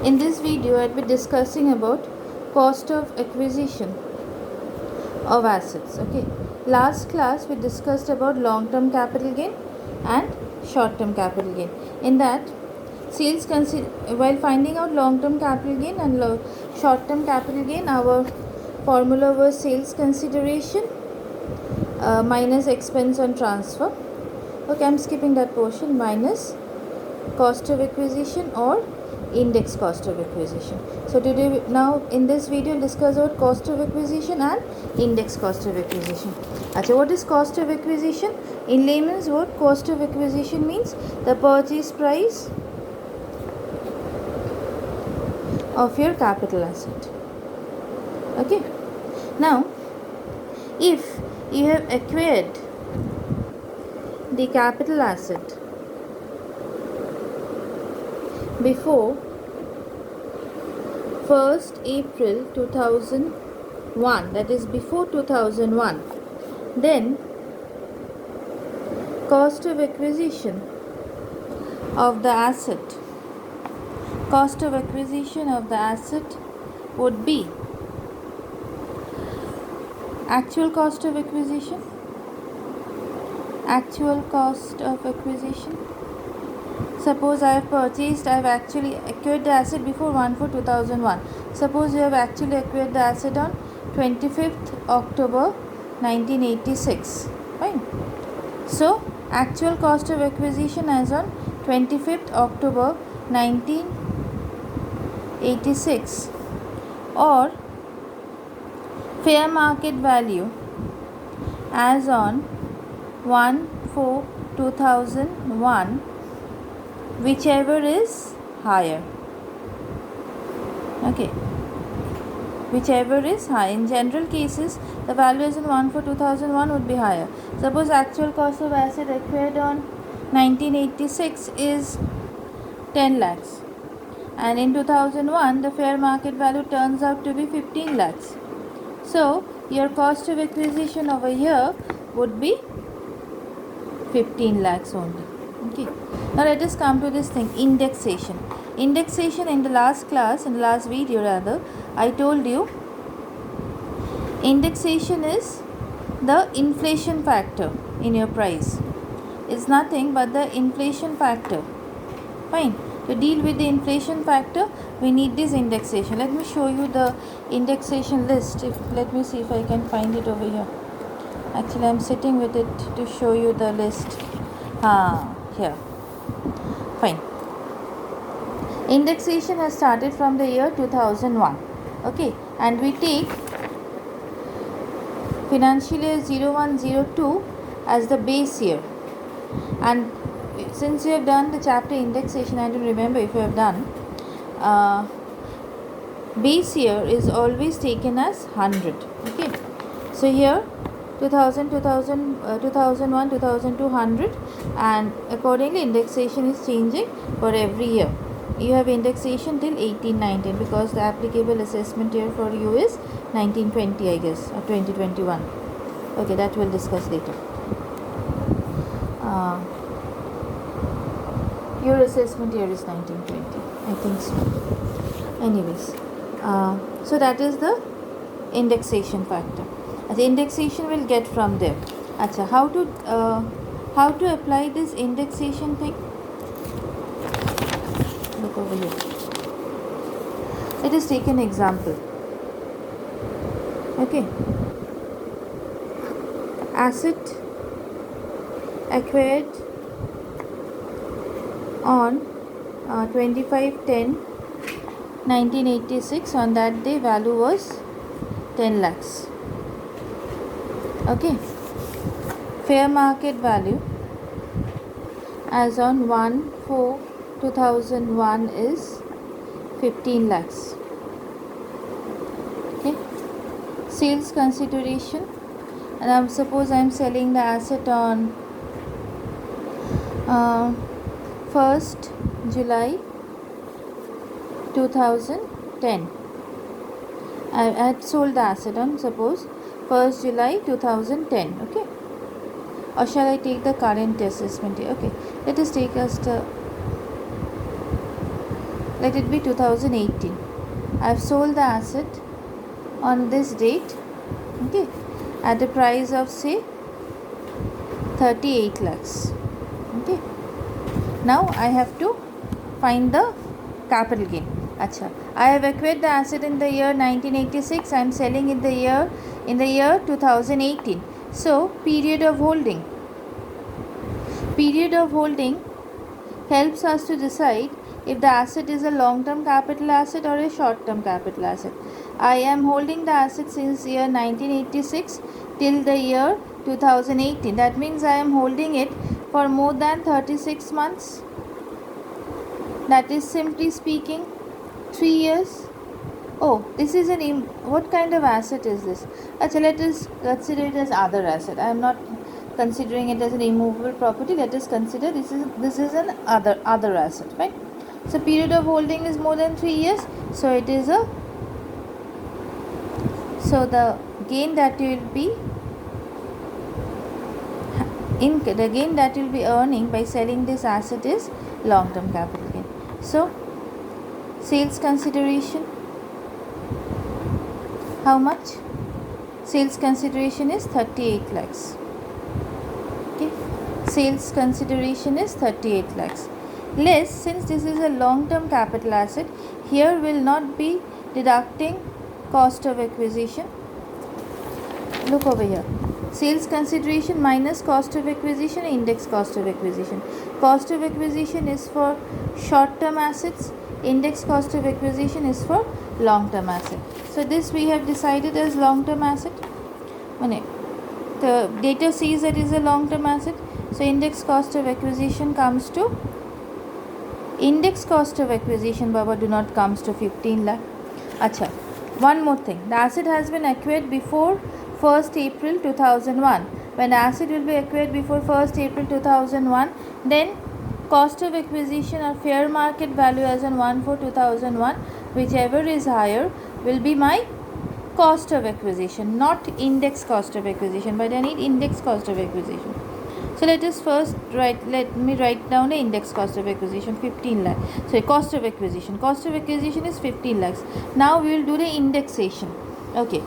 In this video, I'll be discussing about cost of acquisition of assets. Okay. Last class we discussed about long-term capital gain and short-term capital gain. In that, while finding out long-term capital gain and short-term capital gain, our formula was sales consideration minus expense on transfer. Okay, I'm skipping that portion. Minus cost of acquisition or index cost of acquisition. So today, now in this video, we'll discuss about cost of acquisition and index cost of acquisition. Achha, what is cost of acquisition? In layman's word, cost of acquisition means the purchase price of your capital asset. Okay. Now, if you have acquired the capital asset before 1st April 2001, that is before 2001, then cost of acquisition of the asset would be actual cost of acquisition. Suppose I have actually acquired the asset before 1/4/2001. Suppose you have actually acquired the asset on 25th October 1986. Fine. So, actual cost of acquisition as on 25th October 1986 or fair market value as on 1/4/2001, whichever is higher. Okay, whichever is high. In general cases, the value as in 1/4/2001 would be higher. Suppose actual cost of asset acquired on 1986 is 10 lakhs and in 2001 the fair market value turns out to be 15 lakhs. So your cost of acquisition over here would be 15 lakhs only. Okay. Now let us come to this thing, indexation. Indexation, in the last video rather, I told you indexation is the inflation factor in your price. It's nothing but the inflation factor. Fine. To deal with the inflation factor, we need this indexation. Let me show you the indexation list. Let me see if I can find it over here. Actually, I'm sitting with it to show you the list. Here. Fine. Indexation has started from the year 2001. Okay. And we take financial year 0102 as the base year. And since you have done the chapter indexation, I don't remember if you have done, base year is always taken as 100. Okay. So here 2000, 2001, 2200, and accordingly indexation is changing for every year. You have indexation till 1819 because the applicable assessment year for you is 1920, I guess, or 2021. Okay, that we'll discuss later. Your assessment year is 1920, I think so. Anyways, so that is the indexation factor. The indexation will get from there. Achha, how to apply this indexation thing? Look over here. Let us take an example. Okay. Asset acquired on 25/10/1986. On that day, value was 10 lakhs. Okay. Fair market value as on 1/4/2001 is 15 lakhs. Okay. Sales consideration, and suppose I'm selling the asset on 1st July 2010. I had sold the asset on, suppose, 1st July 2010. Okay. Or shall I take the current assessment here? Okay. Let us take as the let it be 2018. I've sold the asset on this date, okay, at a price of say 38 lakhs. Okay, now I have to find the capital gain. Acha, I have acquired the asset in the year 1986. I am selling in the year 2018. So period of holding helps us to decide if the asset is a long-term capital asset or a short-term capital asset. I am holding the asset since year 1986 till the year 2018. That means I am holding it for more than 36 months. That is simply speaking 3 years. Oh, this is what kind of asset is this? Achha, let us consider it as other asset. I am not considering it as an immovable property. Let us consider this is an other asset, right? So period of holding is more than 3 years. So it is so the gain that you will be earning by selling this asset is long-term capital gain. So sales consideration, how much? Sales consideration is 38 lakhs. Okay, sales consideration is 38 lakhs. Less, since this is a long-term capital asset, here will not be deducting cost of acquisition. Look over here. Sales consideration minus cost of acquisition, index cost of acquisition. Cost of acquisition is for short-term assets. Index cost of acquisition is for long-term asset. So this we have decided as long-term asset. The data says that is a long-term asset. So index cost of acquisition comes to Baba, do not comes to 15 lakh. Acha, one more thing. The asset has been acquired before 1st April 2001. When the asset will be acquired before 1st April 2001, then cost of acquisition or fair market value as on 1/4/2001, whichever is higher, will be my cost of acquisition, not index cost of acquisition, but I need index cost of acquisition. So let me write down the index cost of acquisition, 15 lakh. So cost of acquisition is 15 lakhs. Now we will do the indexation. Okay.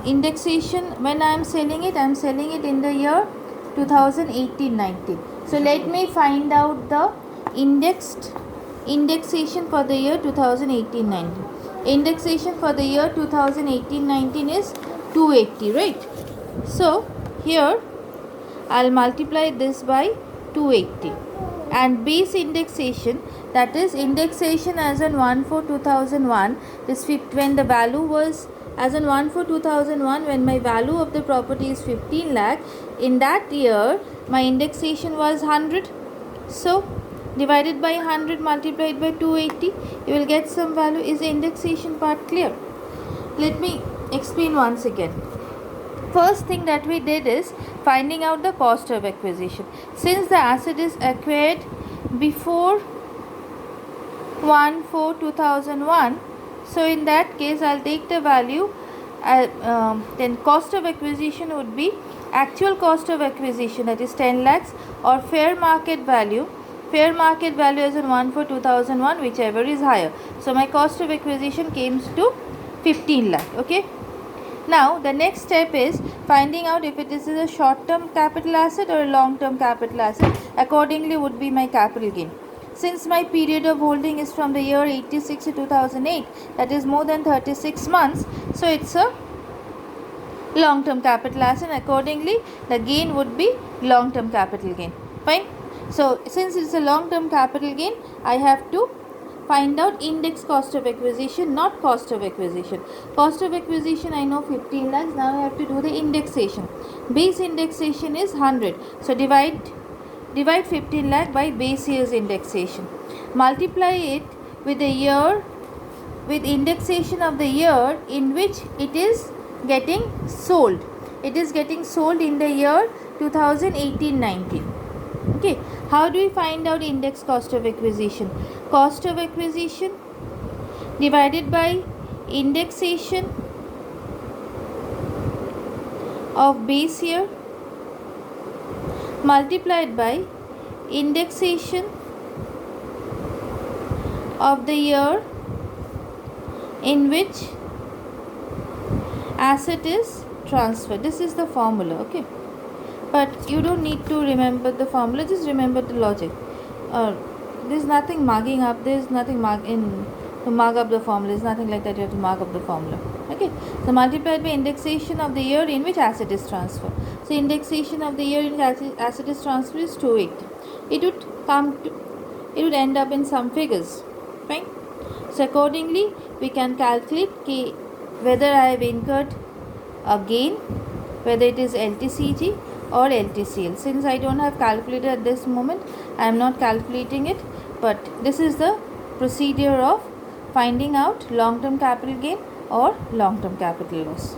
Indexation, when I am selling it in the year 2018-19. So let me find out the indexation for the year 2018-19. Indexation for the year 2018-19 is 280, right? So here I'll multiply this by 280, and base indexation, that is indexation as on 1/4/2001, is when the value was as on 1/4/2001, when my value of the property is 15 lakh. In that year my indexation was 100. So divided by 100 multiplied by 280, you will get some value. Is the indexation part clear? Let me explain once again. First thing that we did is finding out the cost of acquisition. Since the asset is acquired before 1/4/2001, so in that case I'll take the value, then cost of acquisition would be actual cost of acquisition, that is 10 lakhs, or fair market value as in 1/4/2001, whichever is higher. So my cost of acquisition comes to 15 lakh. Okay. Now the next step is finding out if it is a short-term capital asset or a long-term capital asset. Accordingly would be my capital gain. Since my period of holding is from the year 86 to 2008, that is more than 36 months, so it's a long-term capital asset. Accordingly, the gain would be long-term capital gain. Fine. So since it's a long-term capital gain, I have to find out index cost of acquisition, not cost of acquisition. Cost of acquisition I know 15 lakhs. Now I have to do the indexation. Base indexation is 100. So divide 15 lakh by base year's indexation. Multiply it with the year, with indexation of the year in which it is getting sold. It is getting sold in the year 2018-19. Okay. How do we find out index cost of acquisition? Cost of acquisition divided by indexation of base year multiplied by indexation of the year in which asset is transferred. This is the formula, okay? But you don't need to remember the formula, just remember the logic. There's nothing mugging up, there's nothing to mug up the formula, there's nothing like that you have to mug up the formula, okay? So multiplied by indexation of the year in which asset is transferred. So indexation of the year in which asset is transferred is 28. It would end up in some figures, fine? So accordingly we can calculate whether I have incurred a gain, whether it is LTCG or LTCL. Since I don't have calculator at this moment, I am not calculating it, but this is the procedure of finding out long-term capital gain or long-term capital loss.